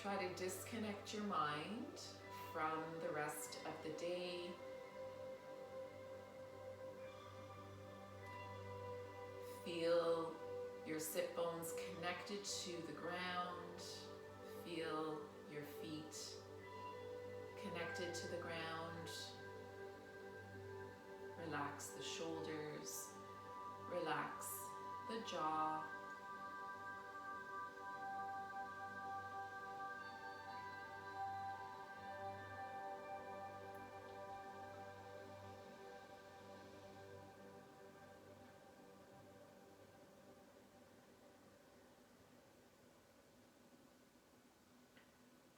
Try to disconnect your mind from the rest of the day. Feel your sit bones connected to the ground. Feel your feet connected to the ground. Relax the shoulders. Relax the jaw.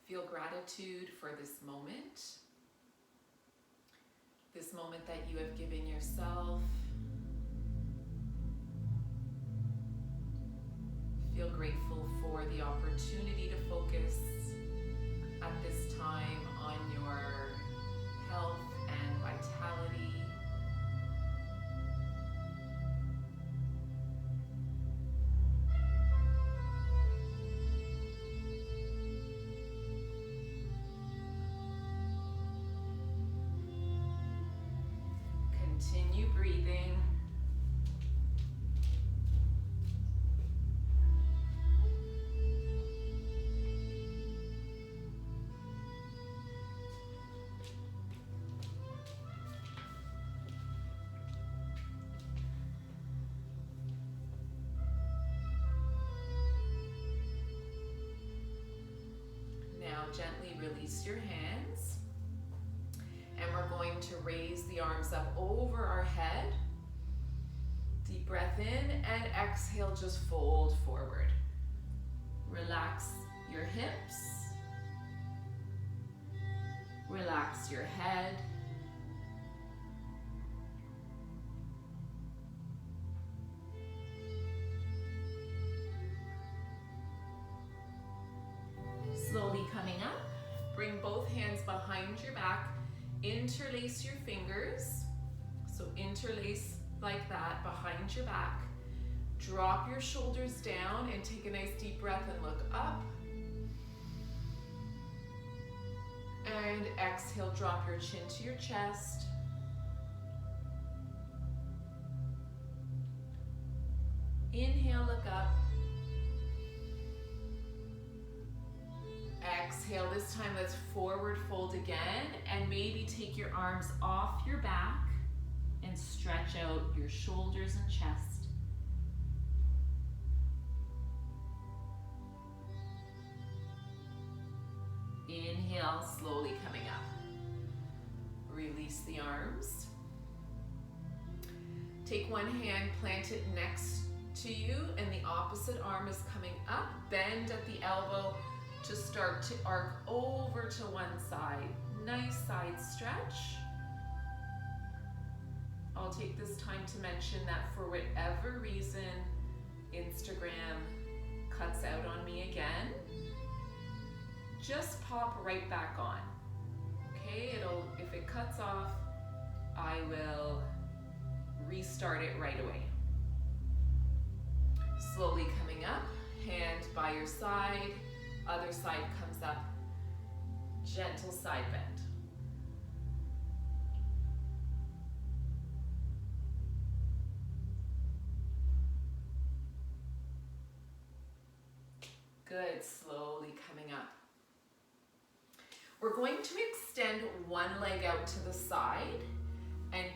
Feel gratitude for this moment that you have given yourself. Feel grateful for the opportunity to focus at this time on your health and vitality. Continue breathing. Now gently release your hands. And we're going to raise the arms up over our head. Deep breath in and exhale, just fold forward. Relax your hips. Relax your head. Slowly coming up, bring both hands behind your back. Interlace your fingers, so interlace like that behind your back. Drop your shoulders down and take a nice deep breath and look up. And exhale, drop your chin to your chest. Inhale, look up. Exhale, this time let's forward fold again and maybe take your arms off your back and stretch out your shoulders and chest. Inhale, slowly coming up. Release the arms. Take one hand, plant it next to you, and the opposite arm is coming up. Bend at the elbow to start to arc over to one side. Nice side stretch. I'll take this time to mention that for whatever reason, Instagram cuts out on me again, just pop right back on. Okay, if it cuts off, I will restart it right away. Slowly coming up, hand by your side. Other side comes up, gentle side bend. Good, slowly coming up. We're going to extend one leg out to the side and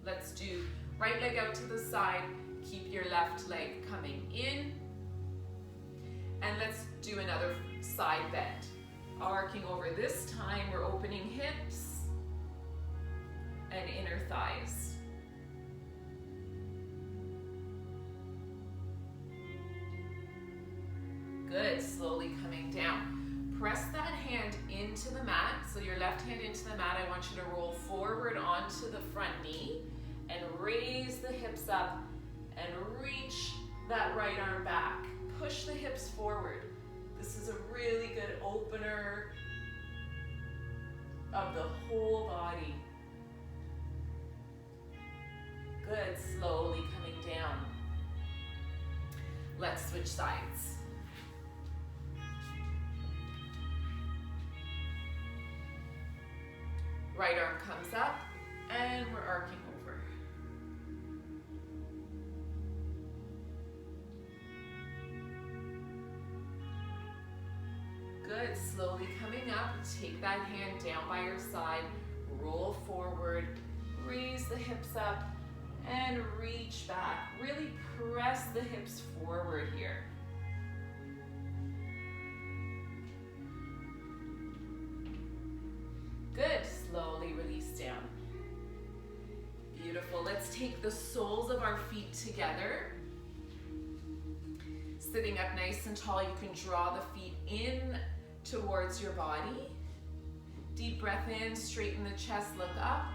let's do right leg out to the side, keep your left leg coming in. And let's do another side bend. Arcing over, this time we're opening hips and inner thighs. Good, slowly coming down. Press that hand into the mat. So your left hand into the mat, I want you to roll forward onto the front knee and raise the hips up and reach that right arm back. Push the hips forward. This is a really good opener of the whole body. Good, slowly coming down. Let's switch sides. Right arm comes up and we're arcing over. Good, slowly coming up, take that hand down by your side, roll forward, raise the hips up, and reach back. Really press the hips forward here. Good, slowly release down. Beautiful, let's take the soles of our feet together. Sitting up nice and tall, you can draw the feet in towards your body. Deep breath in, straighten the chest, look up.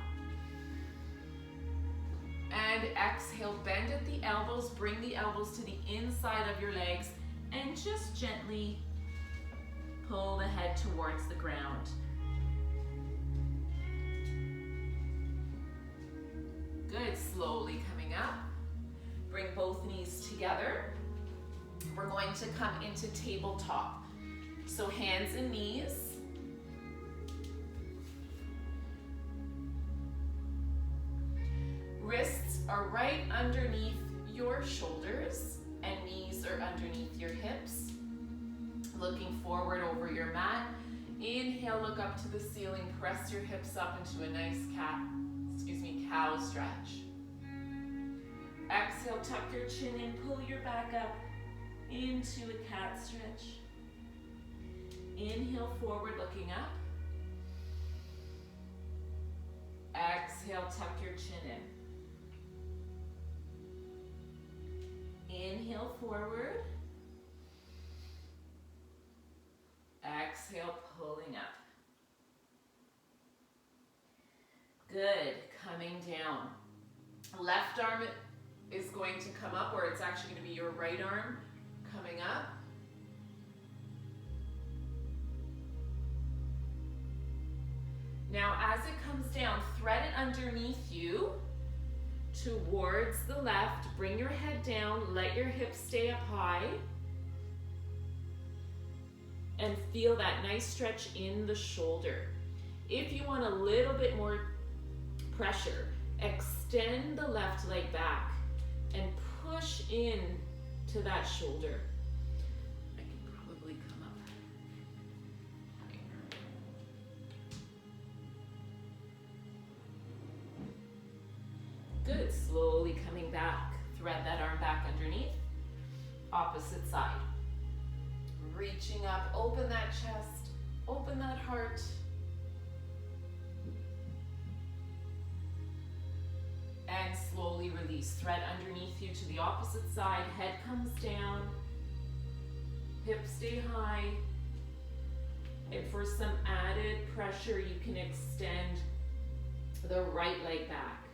And exhale, bend at the elbows, bring the elbows to the inside of your legs, and just gently pull the head towards the ground. Good, slowly coming up. Bring both knees together. We're going to come into tabletop. So hands and knees. Wrists are right underneath your shoulders and knees are underneath your hips. Looking forward over your mat. Inhale, look up to the ceiling, press your hips up into a nice cow stretch. Exhale, tuck your chin in, pull your back up into a cat stretch. Inhale, forward, looking up. Exhale, tuck your chin in. Inhale, forward. Exhale, pulling up. Good, coming down. Left arm is going to come up, or it's actually going to be your right arm coming up. Now as it comes down, thread it underneath you towards the left. Bring your head down, let your hips stay up high. And feel that nice stretch in the shoulder. If you want a little bit more pressure, extend the left leg back and push in to that shoulder. I can probably come up higher. Good, slowly coming back. Thread that arm back underneath. Opposite side. Reaching up, open that chest, open that heart. And slowly release. Thread underneath you to the opposite side. Head comes down. Hips stay high. And for some added pressure, you can extend the right leg back.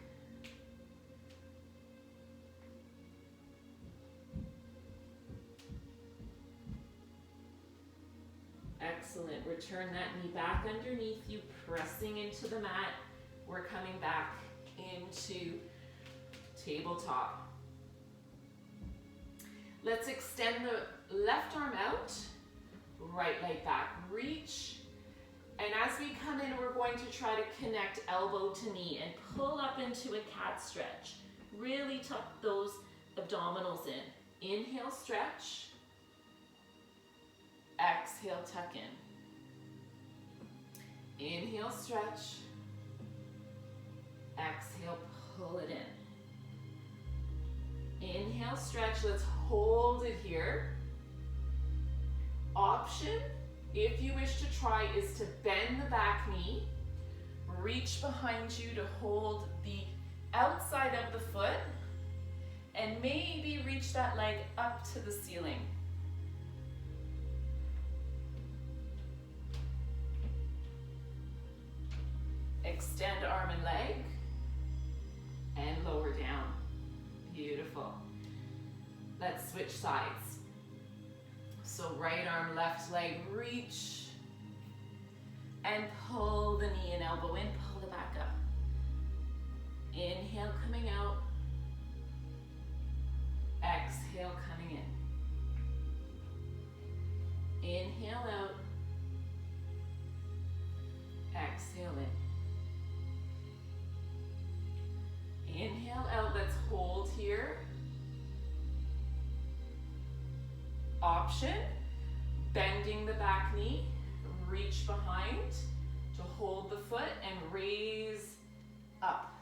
Excellent. Return that knee back underneath you, pressing into the mat. We're coming back into tabletop. Let's extend the left arm out, right leg back. Reach. And as we come in, we're going to try to connect elbow to knee and pull up into a cat stretch. Really tuck those abdominals in. Inhale, stretch. Exhale, tuck in. Inhale, stretch. Exhale, pull it in. Inhale, stretch. Let's hold it here. Option, if you wish to try, is to bend the back knee. Reach behind you to hold the outside of the foot. And maybe reach that leg up to the ceiling. Extend arm and leg, and lower down. Beautiful. Let's switch sides. So right arm, left leg, reach, and pull the knee and elbow in, pull the back up. Inhale, coming out. Exhale, coming in. Inhale out. Exhale in. Inhale out, let's hold here. Option, bending the back knee, reach behind to hold the foot and raise up.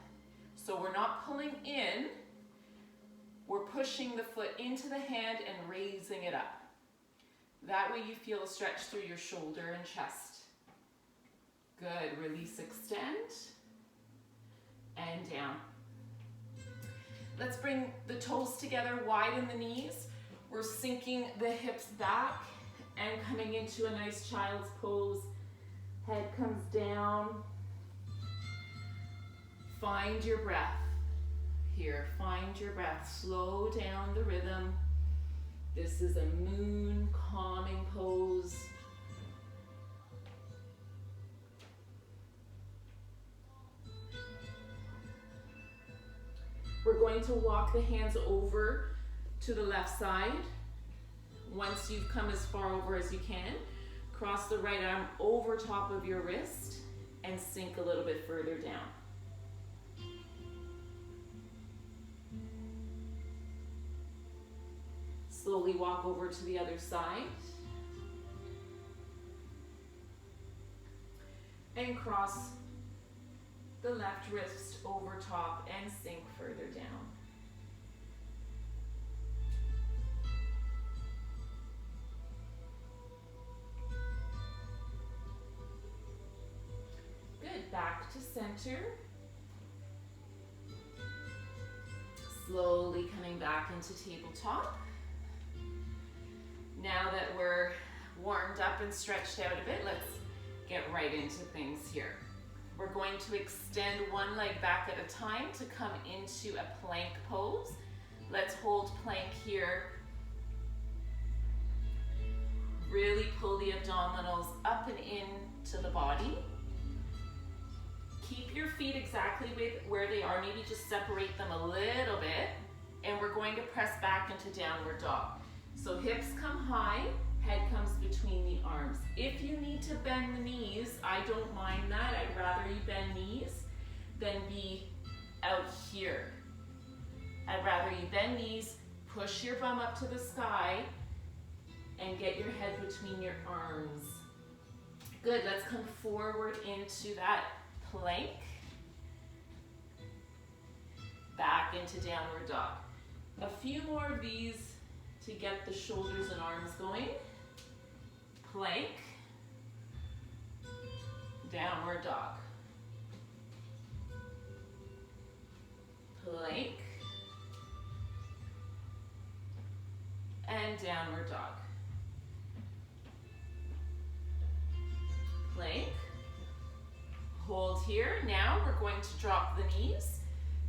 So we're not pulling in, we're pushing the foot into the hand and raising it up. That way you feel a stretch through your shoulder and chest. Good, release, extend, and down. Let's bring the toes together, widen the knees. We're sinking the hips back and coming into a nice child's pose. Head comes down. Find your breath here. Find your breath. Slow down the rhythm. This is a moon calming pose. We're going to walk the hands over to the left side. Once you've come as far over as you can, cross the right arm over top of your wrist and sink a little bit further down. Slowly walk over to the other side. And cross the left wrist over top and sink further down. Good, back to center. Slowly coming back into tabletop. Now that we're warmed up and stretched out a bit, let's get right into things here. We're going to extend one leg back at a time to come into a plank pose. Let's hold plank here. Really pull the abdominals up and into the body. Keep your feet exactly where they are. Maybe just separate them a little bit. And we're going to press back into downward dog. So hips come high, head comes between the arms. If you need to bend the knees, I don't mind that. I'd rather you bend knees than be out here. I'd rather you bend knees, push your bum up to the sky, and get your head between your arms. Good, let's come forward into that plank. Back into downward dog. A few more of these to get the shoulders and arms going. Plank, downward dog. Plank, and downward dog. Plank, hold here. Now we're going to drop the knees,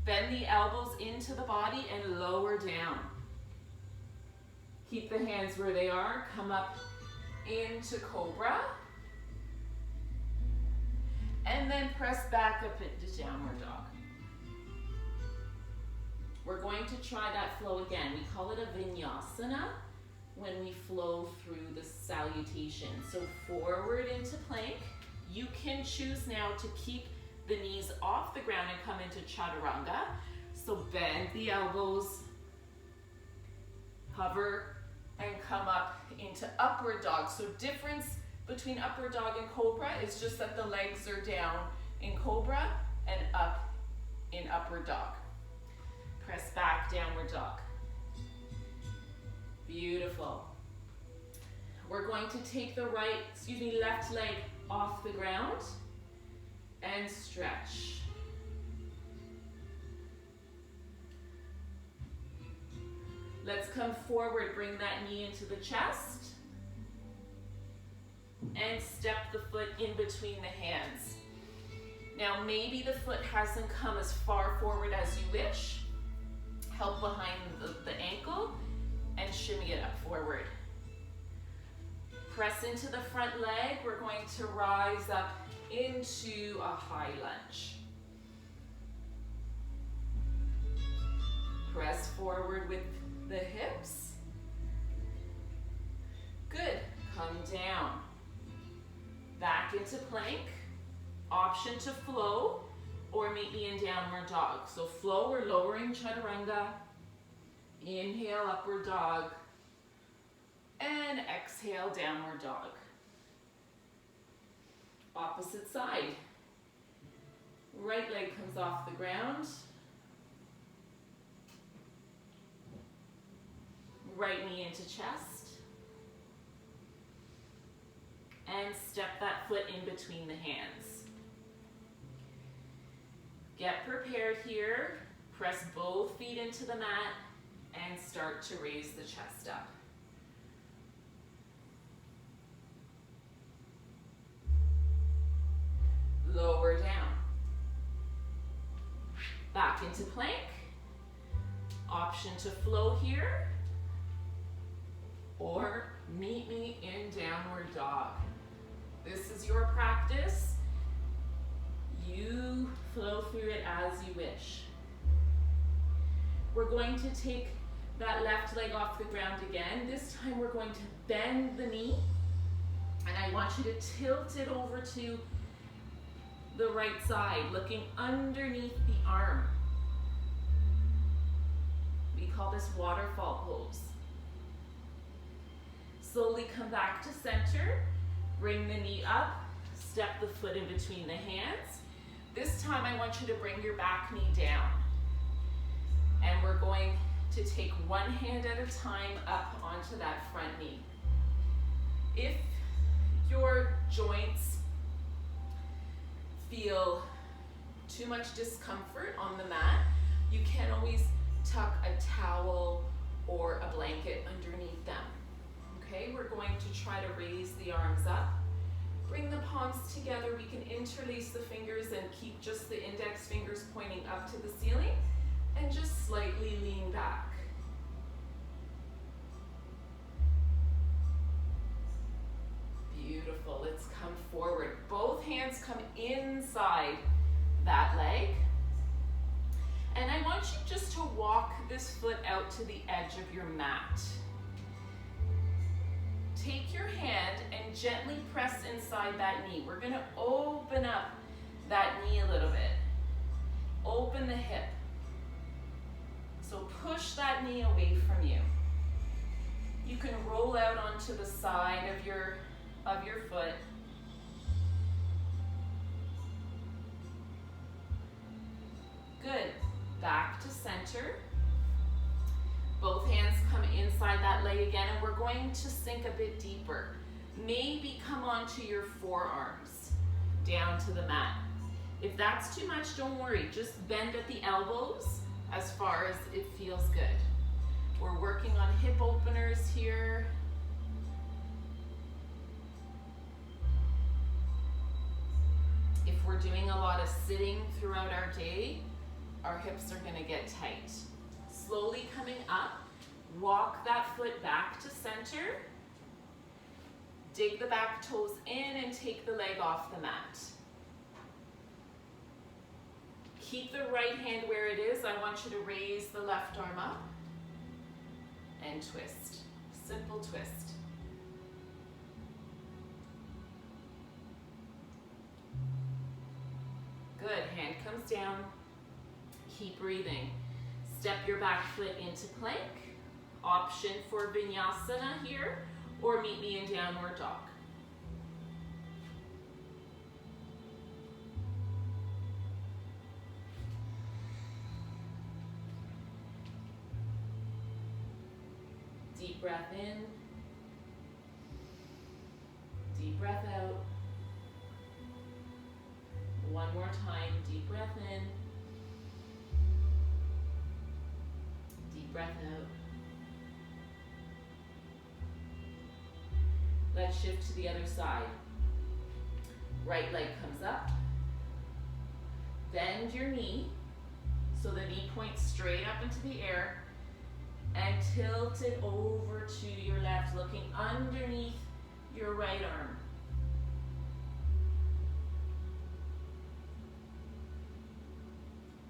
bend the elbows into the body and lower down. Keep the hands where they are, come up into cobra, and then press back up into downward dog. We're going to try that flow again. We call it a vinyasana when we flow through the salutation. So forward into plank. You can choose now to keep the knees off the ground and come into chaturanga. So bend the elbows, hover, and come up into upward dog. So difference between upward dog and cobra is just that the legs are down in cobra and up in upward dog. Press back, downward dog. Beautiful. We're going to take the left leg off the ground and stretch. Let's come forward, bring that knee into the chest, and step the foot in between the hands. Now maybe the foot hasn't come as far forward as you wish. Help behind the ankle and shimmy it up forward. Press into the front leg. We're going to rise up into a high lunge. Press forward with the hips. Good. Come down. Back into plank. Option to flow or meet me in downward dog. So flow, we're lowering chaturanga. Inhale, upward dog. And exhale, downward dog. Opposite side. Right leg comes off the ground. Right knee into chest. And step that foot in between the hands. Get prepared here. Press both feet into the mat and start to raise the chest up. Lower down. Back into plank. Option to flow here, or meet me in downward dog. This is your practice. You flow through it as you wish. We're going to take that left leg off the ground again. This time we're going to bend the knee, and I want you to tilt it over to the right side, looking underneath the arm. We call this waterfall pose. Slowly come back to center. Bring the knee up. Step the foot in between the hands. This time I want you to bring your back knee down. And we're going to take one hand at a time up onto that front knee. If your joints feel too much discomfort on the mat, you can always tuck a towel or a blanket underneath them. Okay, we're going to try to raise the arms up. Bring the palms together. We can interlace the fingers and keep just the index fingers pointing up to the ceiling, and just slightly lean back. Beautiful. Let's come forward. Both hands come inside that leg. And I want you just to walk this foot out to the edge of your mat. Take your hand and gently press inside that knee. We're going to open up that knee a little bit. Open the hip. So push that knee away from you. You can roll out onto the side of your foot. Good. Back to center. Both hands come inside that leg again, and we're going to sink a bit deeper. Maybe come onto your forearms down to the mat. If that's too much, don't worry. Just bend at the elbows as far as it feels good. We're working on hip openers here. If we're doing a lot of sitting throughout our day, our hips are going to get tight. Slowly coming up, walk that foot back to center. Dig the back toes in and take the leg off the mat. Keep the right hand where it is. I want you to raise the left arm up and twist. Simple twist. Good. Hand comes down. Keep breathing. Step your back foot into plank. Option for vinyasana here, or meet me in downward dog. Deep breath in. Deep breath out. One more time. Deep breath in. Deep breath out. Let's shift to the other side. Right leg comes up. Bend your knee so the knee points straight up into the air, and tilt it over to your left, looking underneath your right arm.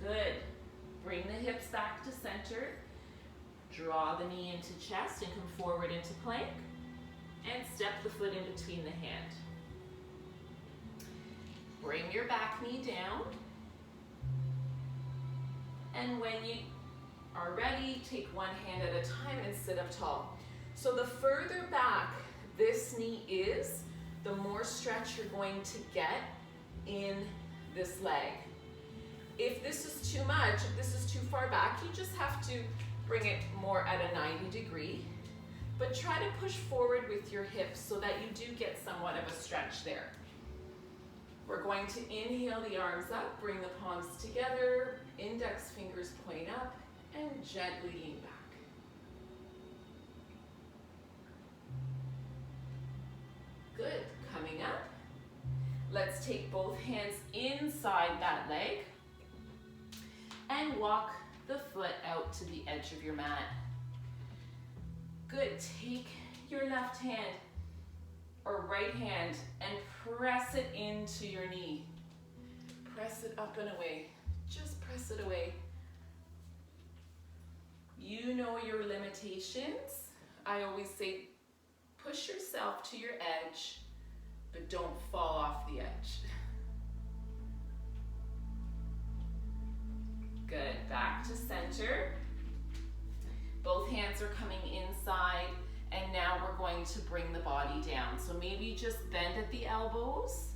Good. Bring the hips back to center. Draw the knee into chest and come forward into plank. And step the foot in between the hand. Bring your back knee down. And when you are ready, take one hand at a time and sit up tall. So the further back this knee is, the more stretch you're going to get in this leg. If this is too much, if this is too far back, you just have to bring it more at a 90 degree, but try to push forward with your hips so that you do get somewhat of a stretch there. We're going to inhale the arms up, bring the palms together, index fingers point up, and gently lean back. Good, coming up. Let's take both hands inside that leg and walk the foot out to the edge of your mat. Good, take your left hand or right hand and press it into your knee. Press it up and away, just press it away. You know your limitations. I always say, push yourself to your edge, but don't fall off the edge. Good, back to center. Both hands are coming inside, and now we're going to bring the body down. So maybe just bend at the elbows.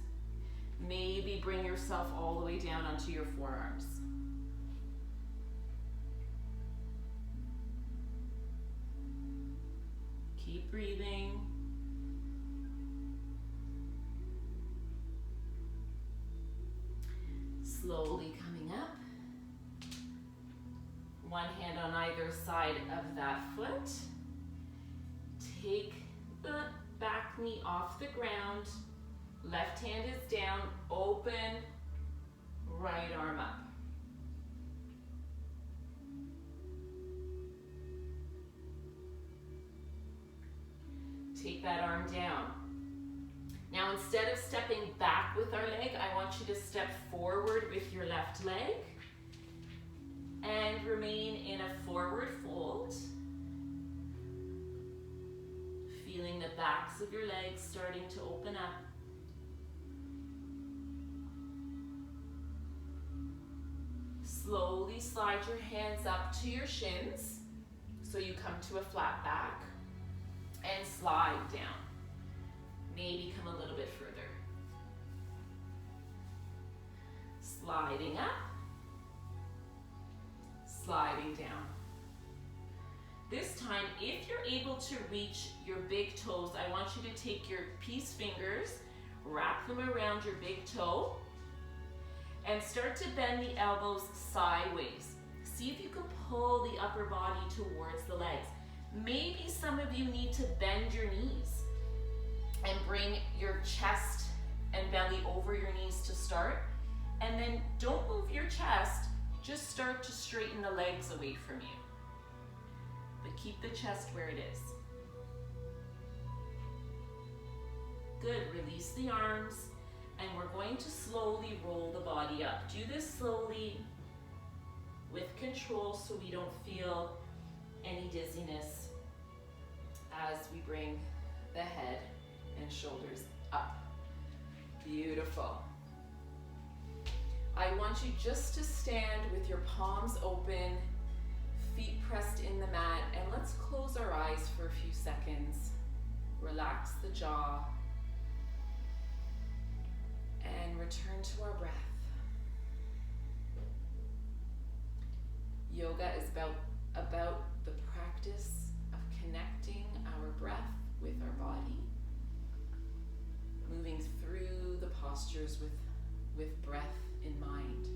Maybe bring yourself all the way down onto your forearms. Keep breathing. Slowly coming up. One hand on either side of that foot. Take the back knee off the ground. Left hand is down, open, right arm up. Take that arm down. Now instead of stepping back with our leg, I want you to step forward with your left leg and remain in a forward fold. Feeling the backs of your legs starting to open up. Slowly slide your hands up to your shins so you come to a flat back and slide down. Maybe come a little bit further. Sliding up, sliding down. This time, if you're able to reach your big toes, I want you to take your peace fingers, wrap them around your big toe, and start to bend the elbows sideways. See if you can pull the upper body towards the legs. Maybe some of you need to bend your knees and bring your chest and belly over your knees to start. And then don't move your chest, just start to straighten the legs away from you. But keep the chest where it is. Good, release the arms, and we're going to slowly roll the body up. Do this slowly with control so we don't feel any dizziness as we bring the head and shoulders up. Beautiful. I want you just to stand with your palms open, feet pressed in the mat, and let's close our eyes for a few seconds. Relax the jaw and return to our breath. Yoga is about the practice of connecting our breath with our body, moving through the postures with breath in mind.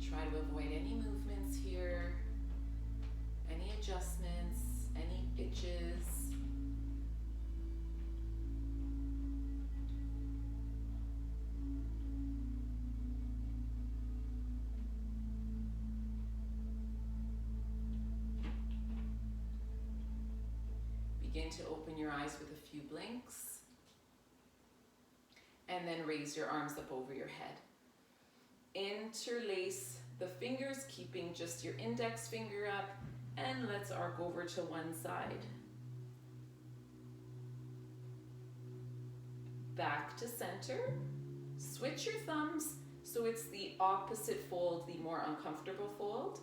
Try to avoid any movements here, any adjustments, any itches. Begin to open your eyes with a few blinks, and then raise your arms up over your head. Interlace the fingers, keeping just your index finger up, and let's arc over to one side. Back to center. Switch your thumbs so it's the opposite fold, the more uncomfortable fold,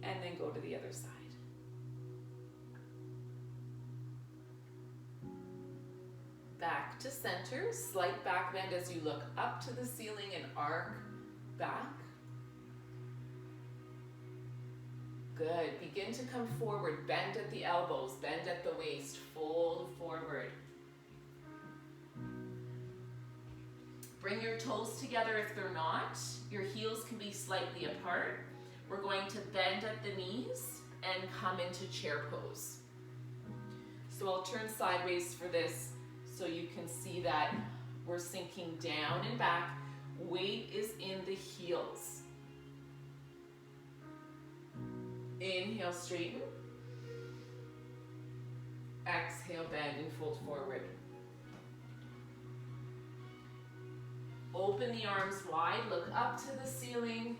and then go to the other side. Back to center, slight back bend as you look up to the ceiling and arc back. Good, begin to come forward, bend at the elbows, bend at the waist, fold forward. Bring your toes together if they're not. Your heels can be slightly apart. We're going to bend at the knees and come into chair pose. So I'll turn sideways for this so you can see that we're sinking down and back. Weight is in the heels. Inhale, straighten. Exhale, bend and fold forward. Open the arms wide, look up to the ceiling,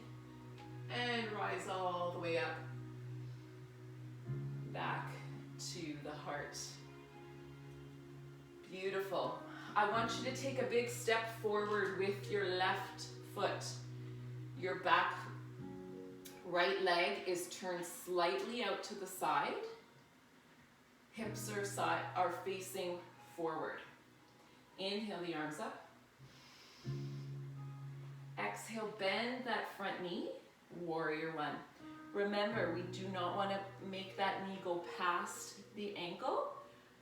and rise all the way up, back to the heart. Beautiful. I want you to take a big step forward with your left foot. Your back right leg is turned slightly out to the side. Hips are facing forward. Inhale the arms up. Exhale, bend that front knee, warrior one. Remember, we do not want to make that knee go past the ankle.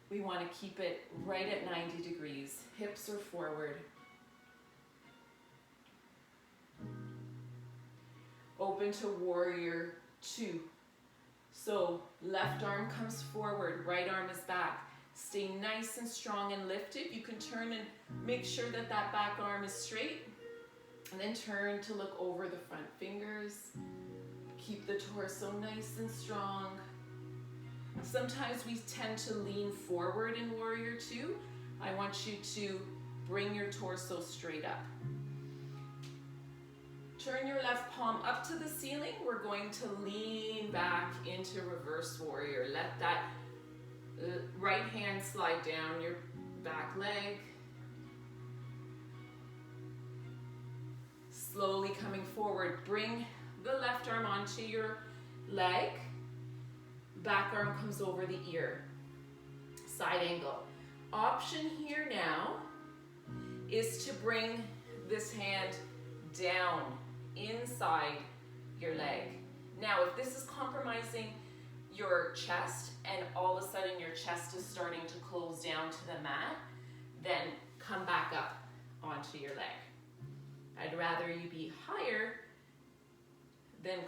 We want to keep it right at 90 degrees. Hips are forward. Open to warrior two. So left arm comes forward, right arm is back. Stay nice and strong and lifted. You can turn and make sure that that back arm is straight. And then turn to look over the front fingers. Keep the torso nice and strong. Sometimes we tend to lean forward in warrior two. I want you to bring your torso straight up. Turn your left palm up to the ceiling. We're going to lean back into reverse warrior. Let that right hand slide down your back leg. Slowly coming forward, bring the left arm onto your leg. Back arm comes over the ear. Side angle. Option here now is to bring this hand down inside your leg. Now, if this is compromising your chest and all of a sudden your chest is starting to close down to the mat, then come back up onto your leg. I'd rather you be higher than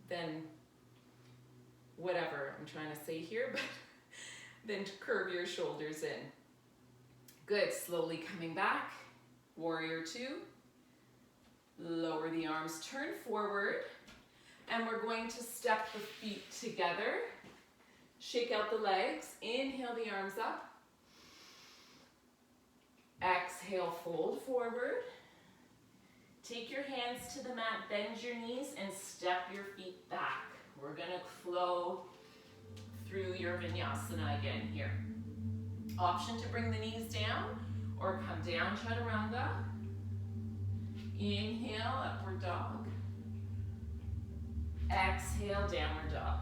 than whatever I'm trying to say here, but then to curve your shoulders in. Good, slowly coming back. Warrior two. Lower the arms, turn forward, and we're going to step the feet together. Shake out the legs, inhale the arms up. Exhale, fold forward. Take your hands to the mat, bend your knees, and step your feet back. We're gonna flow through your vinyasana again here. Option to bring the knees down or come down, chaturanga. Inhale, upward dog. Exhale, downward dog.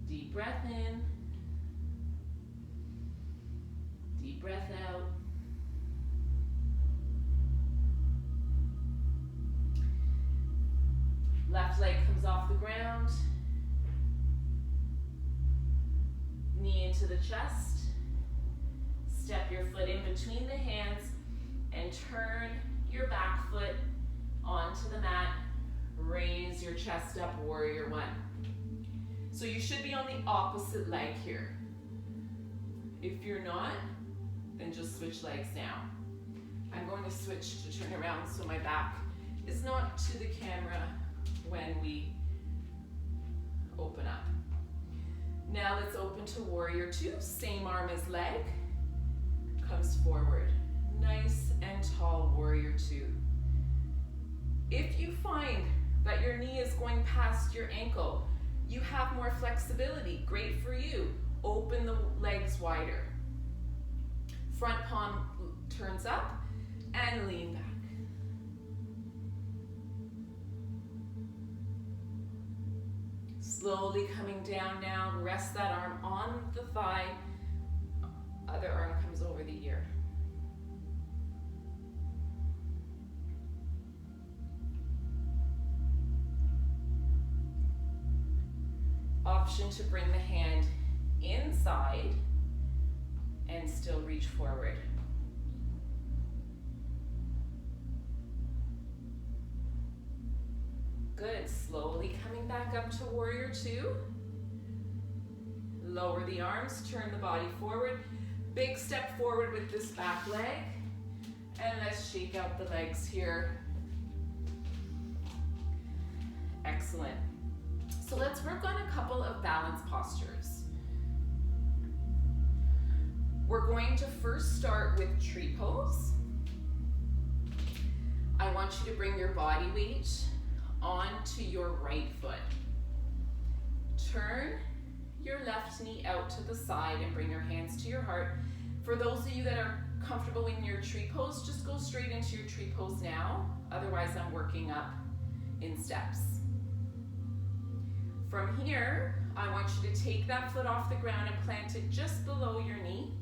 Deep breath in. Deep breath out. Left leg comes off the ground. Knee into the chest. Step your foot in between the hands and turn your back foot onto the mat. Raise your chest up, warrior one. So you should be on the opposite leg here. If you're not, then just switch legs now. I'm going to switch to turn around so my back is not to the camera when we open up. Now let's open to warrior two. Same arm as leg. Comes forward. Nice and tall, warrior two. If you find that your knee is going past your ankle, you have more flexibility. Great for you. Open the legs wider. Front palm turns up and lean back. Slowly coming down now, rest that arm on the thigh, other arm comes over the ear. Option to bring the hand inside and still reach forward. Good, slowly coming back up to warrior two. Lower the arms, turn the body forward. Big step forward with this back leg. And let's shake out the legs here. Excellent. So let's work on a couple of balance postures. We're going to first start with tree pose. I want you to bring your body weight onto your right foot. Turn your left knee out to the side and bring your hands to your heart. For those of you that are comfortable in your tree pose, just go straight into your tree pose now. Otherwise, I'm working up in steps. From here, I want you to take that foot off the ground and plant it just below your knee.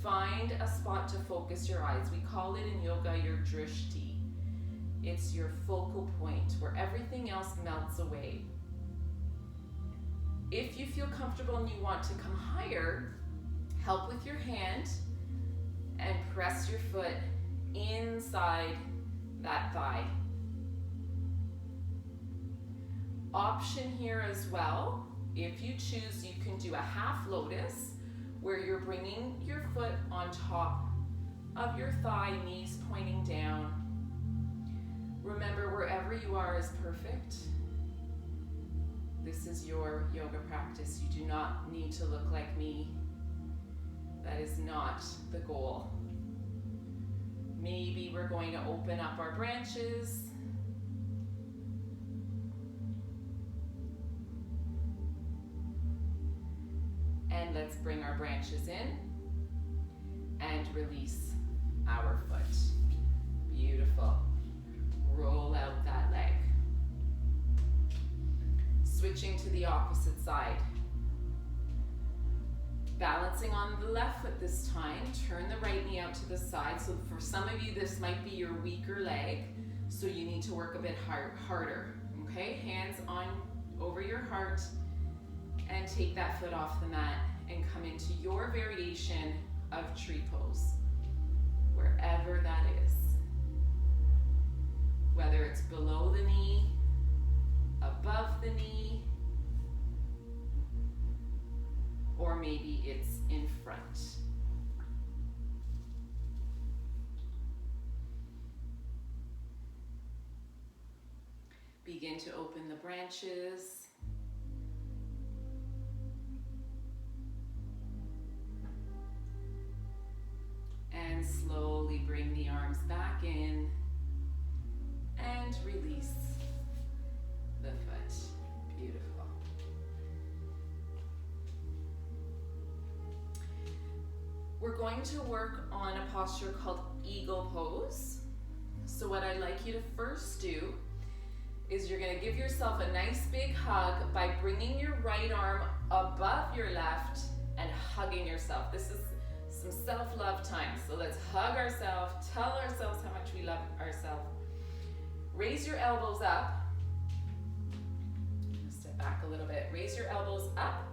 Find a spot to focus your eyes. We call it in yoga your drishti. It's your focal point where everything else melts away. If you feel comfortable and you want to come higher, help with your hand and press your foot inside that thigh. Option here as well, if you choose, you can do a half lotus where you're bringing your foot on top of your thigh, knees pointing down. Remember, wherever you are is perfect. This is your yoga practice. You do not need to look like me. That is not the goal. Maybe we're going to open up our branches. And let's bring our branches in and release our foot. Beautiful. Roll out that leg. Switching to the opposite side. Balancing on the left foot this time, turn the right knee out to the side. So for some of you, this might be your weaker leg, so you need to work a bit harder. Okay, hands on over your heart and take that foot off the mat and come into your variation of tree pose, wherever that is. Whether it's below the knee, above the knee, or maybe it's in front. Begin to open the branches. And slowly bring the arms back in and release the foot. Beautiful. We're going to work on a posture called eagle pose. So what I'd like you to first do is you're going to give yourself a nice big hug by bringing your right arm above your left and hugging yourself. This is some self-love time. So let's hug ourselves, tell ourselves how much we love ourselves. Raise your elbows up. Step back a little bit. Raise your elbows up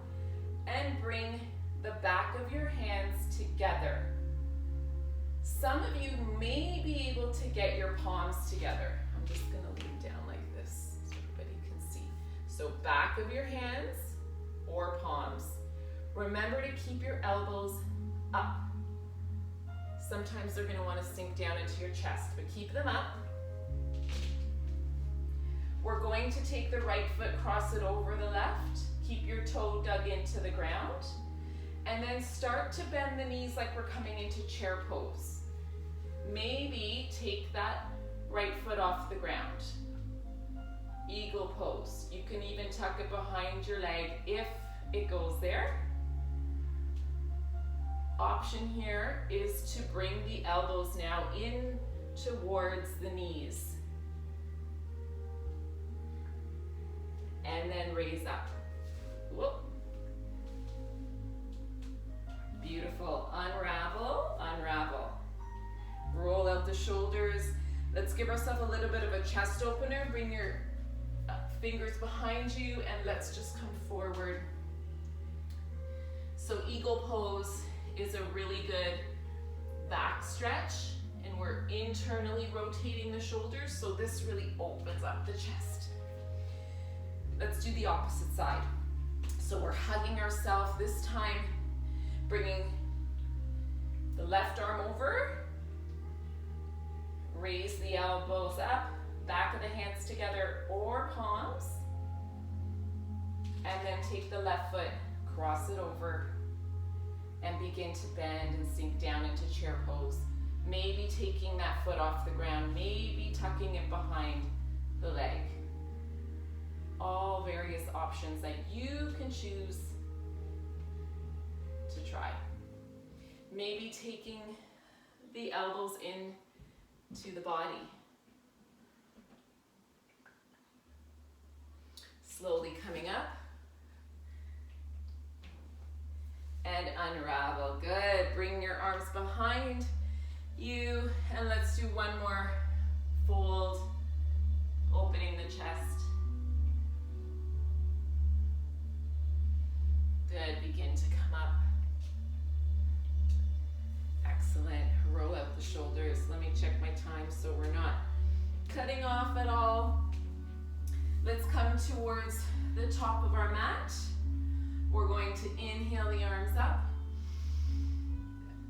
and bring the back of your hands together. Some of you may be able to get your palms together. I'm just going to lean down like this so everybody can see. So back of your hands or palms. Remember to keep your elbows up. Sometimes they're going to want to sink down into your chest, but keep them up. We're going to take the right foot, cross it over the left. Keep your toe dug into the ground. And then start to bend the knees like we're coming into chair pose. Maybe take that right foot off the ground. Eagle pose. You can even tuck it behind your leg if it goes there. option here is to bring the elbows now in towards the knees. And then raise up. Whoop. Beautiful. Unravel, unravel. Roll out the shoulders. Let's give ourselves a little bit of a chest opener. Bring your fingers behind you and let's just come forward. So eagle pose is a really good back stretch, and we're internally rotating the shoulders, so this really opens up the chest. Let's do the opposite side. So we're hugging ourselves this time, bringing the left arm over, raise the elbows up, back of the hands together or palms, and then take the left foot, cross it over, and begin to bend and sink down into chair pose. Maybe taking that foot off the ground, maybe tucking it behind the leg. All various options that you can choose to try. Maybe taking the elbows in to the body. Slowly coming up. And unravel. Good. Bring your arms behind you. And let's do one more fold, opening the chest. Good. Begin to come up. Excellent. Roll out the shoulders. Let me check my time so we're not cutting off at all. Let's come towards the top of our mat. We're going to inhale the arms up.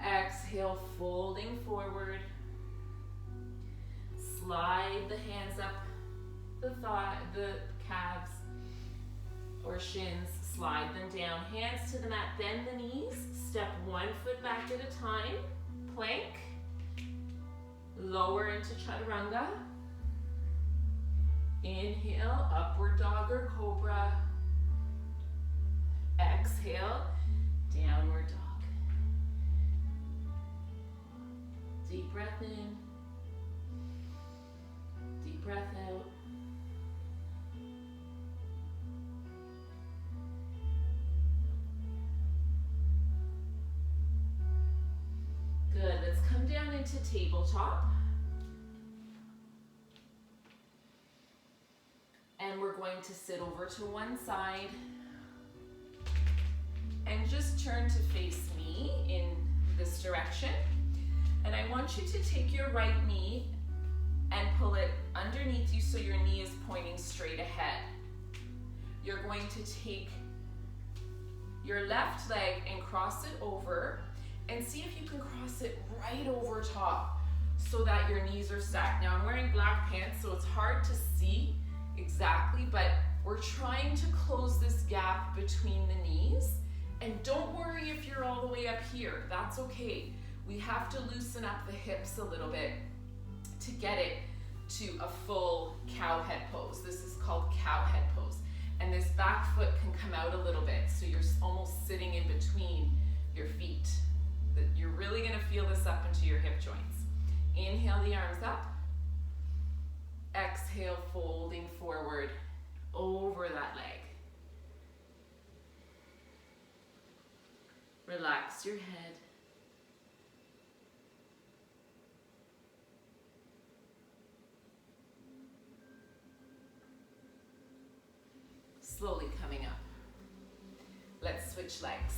Exhale, folding forward. Slide the hands up the calves or shins. Slide them down. Hands to the mat, bend the knees. Step one foot back at a time. Plank. Lower into chaturanga. Inhale, upward dog or cobra. Exhale, downward dog. Deep breath in. Deep breath out. Good, let's come down into tabletop. And we're going to sit over to one side and just turn to face me in this direction. And I want you to take your right knee and pull it underneath you so your knee is pointing straight ahead. You're going to take your left leg and cross it over and see if you can cross it right over top so that your knees are stacked. Now I'm wearing black pants, so it's hard to see exactly, but we're trying to close this gap between the knees. And don't worry if you're all the way up here, that's okay. We have to loosen up the hips a little bit to get it to a full cow head pose. This is called cow head pose. And this back foot can come out a little bit, so you're almost sitting in between your feet. You're really gonna feel this up into your hip joints. Inhale the arms up. Exhale, folding forward over that leg. Relax your head. Slowly coming up. Let's switch legs.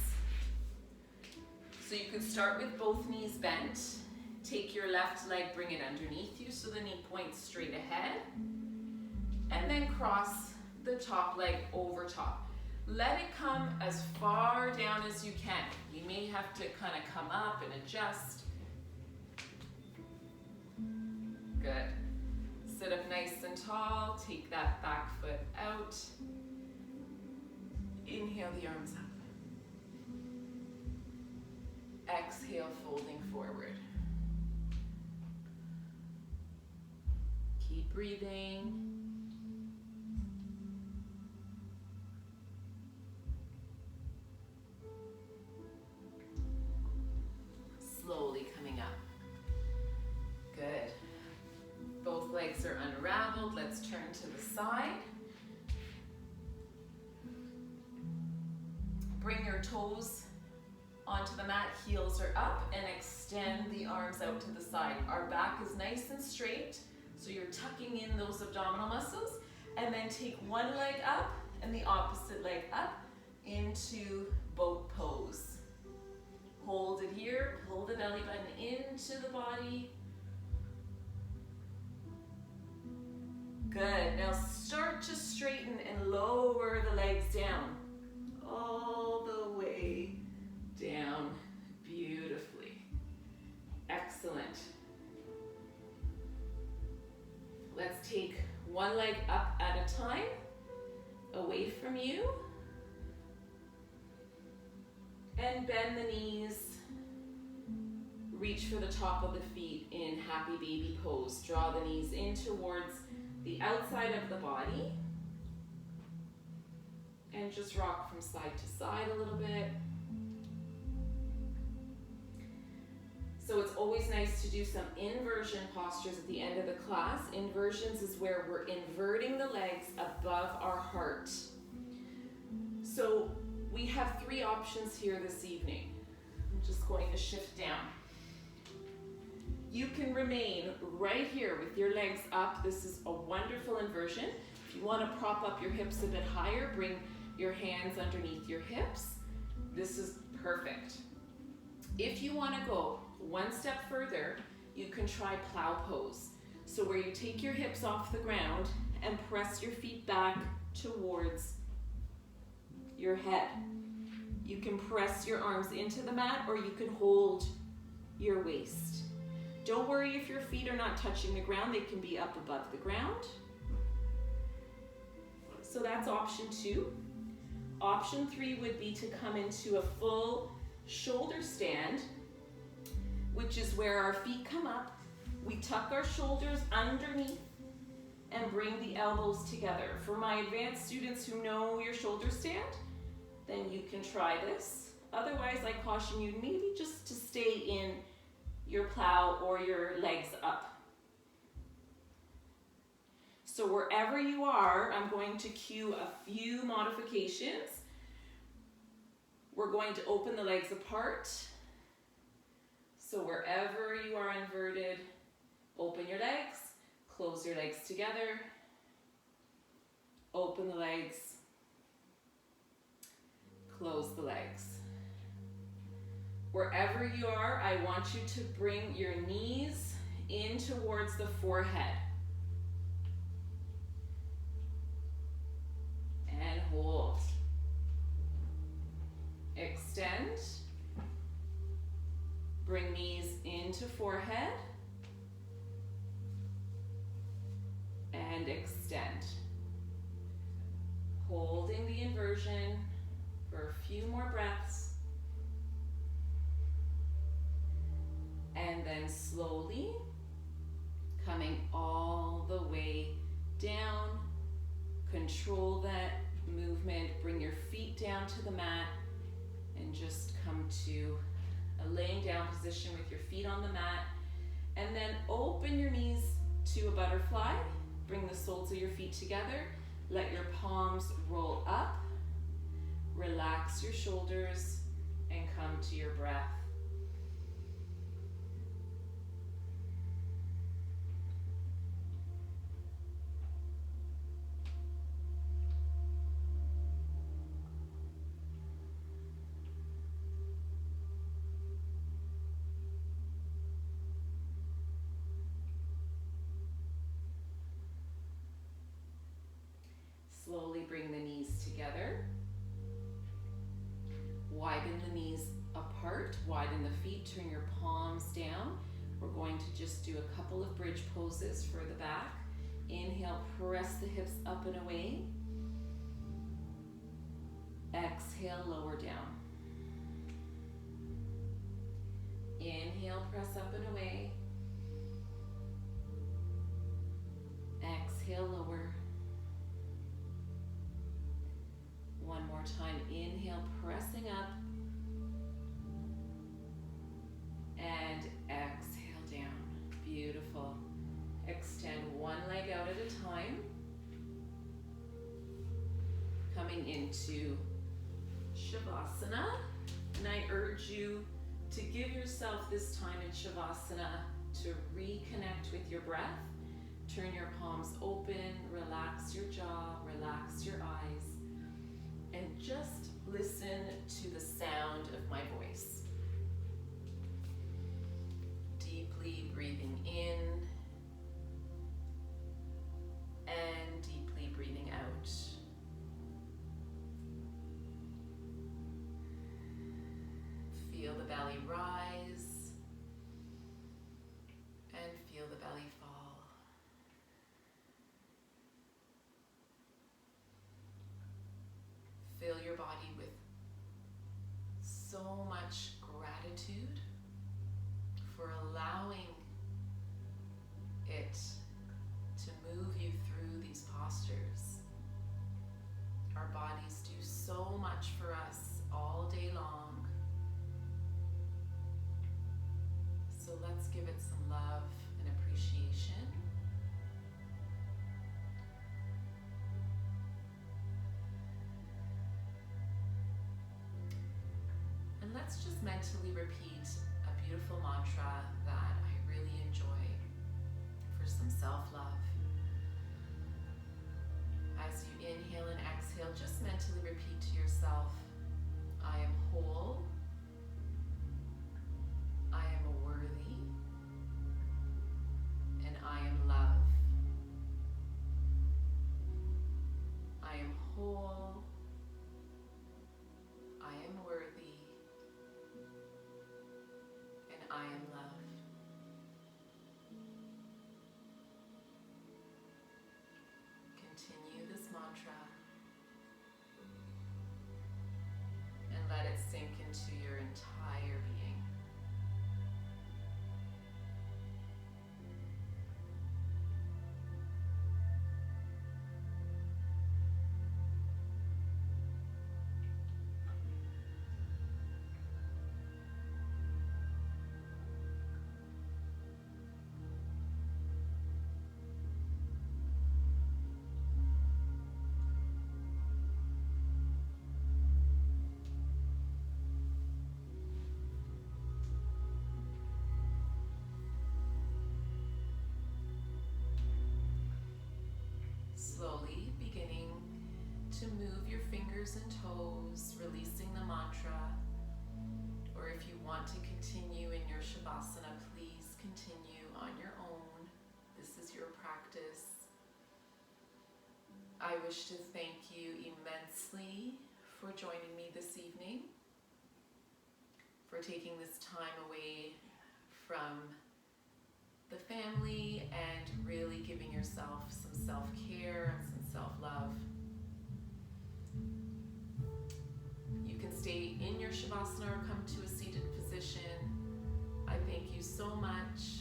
So you can start with both knees bent. Take your left leg, bring it underneath you so the knee points straight ahead. And then cross the top leg over top. Let it come as far down as you can. You may have to kind of come up and adjust. Good. Sit up nice and tall. Take that back foot out. Inhale the arms up. Exhale, folding forward. Keep breathing. toes onto the mat, heels are up, and extend the arms out to the side. Our back is nice and straight, so you're tucking in those abdominal muscles, and then take one leg up and the opposite leg up into boat pose. Hold it here, pull the belly button into the body. Good, now start to straighten and lower the legs down, all the way down, beautifully. Excellent. Let's take one leg up at a time, away from you. And bend the knees. Reach for the top of the feet in happy baby pose. Draw the knees in towards the outside of the body. And just rock from side to side a little bit. So it's always nice to do some inversion postures at the end of the class. Inversions is where we're inverting the legs above our heart. So we have three options here this evening. I'm just going to shift down. You can remain right here with your legs up. This is a wonderful inversion. If you want to prop up your hips a bit higher, bring your hands underneath your hips. This is perfect. If you want to go one step further, you can try plow pose. So where you take your hips off the ground and press your feet back towards your head. You can press your arms into the mat, or you can hold your waist. Don't worry if your feet are not touching the ground, they can be up above the ground. So that's option 2. Option 3 would be to come into a full shoulder stand, which is where our feet come up. We tuck our shoulders underneath and bring the elbows together. For my advanced students who know your shoulder stand, then you can try this. Otherwise, I caution you maybe just to stay in your plow or your legs up. So wherever you are, I'm going to cue a few modifications. We're going to open the legs apart. So wherever you are inverted, open your legs, close your legs together, open the legs, close the legs. Wherever you are, I want you to bring your knees in towards the forehead. And hold. Extend. Bring knees into forehead. And extend. Holding the inversion for a few more breaths. And then slowly coming all the way down. Control that movement. Bring your feet down to the mat and just come to a laying down position with your feet on the mat. And then open your knees to a butterfly. Bring the soles of your feet together. Let your palms roll up. Relax your shoulders and come to your breath. Slowly bring the knees together. Widen the knees apart, widen the feet, turn your palms down. We're going to just do a couple of bridge poses for the back. Inhale, press the hips up and away. Exhale, lower down. Inhale, press up and away. Exhale, lower. One more time, inhale, pressing up, and exhale down. Beautiful. Extend one leg out at a time. Coming into Shavasana, and I urge you to give yourself this time in Shavasana to reconnect with your breath. Turn your palms open, relax your jaw, relax your eyes, and just listen to the sound of my voice. Deeply breathing in and deeply breathing out. Feel the belly rise and feel the belly fall. Fill your body with so much gratitude for allowing it to move you through these postures. Our bodies do so much for us all day long. So let's give it some love and appreciation. And let's just mentally repeat a beautiful mantra that I really enjoy for some self-love. As you inhale and exhale, just mentally repeat to yourself, I am whole, I am worthy, and I am love. I am whole, I am worthy, and I am love. Continue this mantra and let it sink into your entire being. Slowly beginning to move your fingers and toes, releasing the mantra. Or if you want to continue in your Shavasana, please continue on your own. This is your practice. I wish to thank you immensely for joining me this evening, for taking this time away from the family and really giving yourself some self-care and some self-love. You can stay in your Shavasana or come to a seated position. I thank you so much